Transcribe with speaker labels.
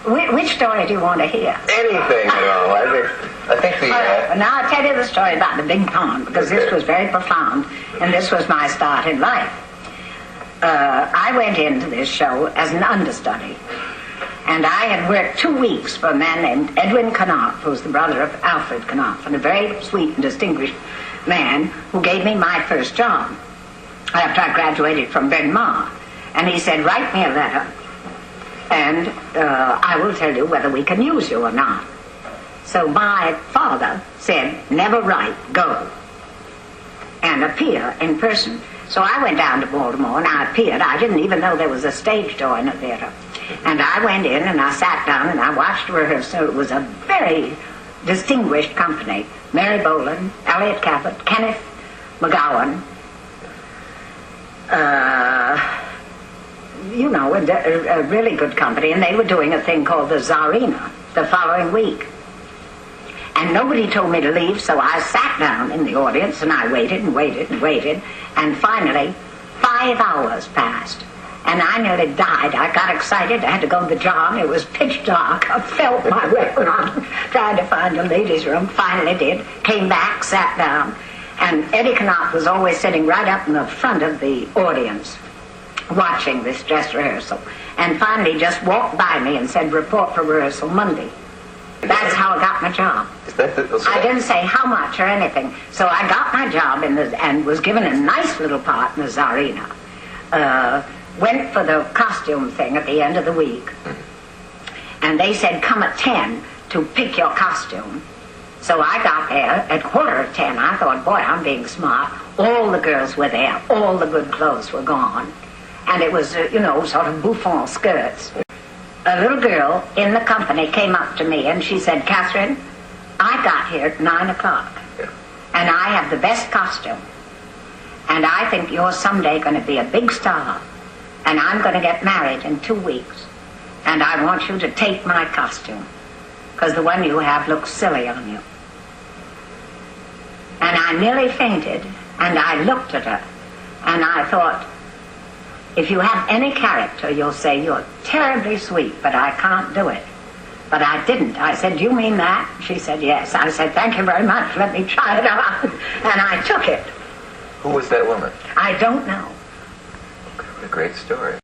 Speaker 1: Which story do you want to hear?
Speaker 2: Anything at all. I think the...
Speaker 1: Now I'll tell you the story about the big pond, because this was very profound, and this was my start in life. I went into this show as an understudy, and I had worked 2 weeks for a man named Edwin Knopf, who's the brother of Alfred Knopf, and a very sweet and distinguished man who gave me my first job after I graduated from Bryn Mawr. And he said, write me a letter, and I will tell you whether we can use you or not. So my father said, never write, go, and appear in person. So I went down to Baltimore and I appeared. I didn't even know there was a stage door in the theater. And I went in and I sat down and I watched rehearsal. It was a very distinguished company. Mary Boland, Elliot Cavett, Kenneth McGowan, a really good company. And they were doing a thing called the Tsarina the following week. And nobody told me to leave, so I sat down in the audience and I waited and waited and waited. And finally, 5 hours passed. And I nearly died. I got excited. I had to go to the John. It was pitch dark. I felt my way around trying to find a ladies' room. Finally did. Came back, sat down. And Eddie Knopf was always sitting right up in the front of the audience watching this dress rehearsal. And finally just walked by me and said, report for rehearsal Monday. That's how I got my job. I didn't say how much or anything. So I got my job and was given a nice little part in the Tsarina. Went for the costume thing at the end of the week. And they said, come at 10 to pick your costume. So I got there at 9:45. I thought, boy, I'm being smart. All the girls were there. All the good clothes were gone. And it was, sort of bouffant skirts. A little girl in the company came up to me and she said, Kathrine, I got here at 9 o'clock and I have the best costume and I think you're someday going to be a big star and I'm going to get married in 2 weeks and I want you to take my costume because the one you have looks silly on you. And I nearly fainted and I looked at her and I thought, if you have any character, you'll say, you're terribly sweet, but I can't do it. But I didn't. I said, do you mean that? She said, yes. I said, thank you very much. Let me try it out. And I took it.
Speaker 2: Who was that woman?
Speaker 1: I don't know.
Speaker 2: What a great story.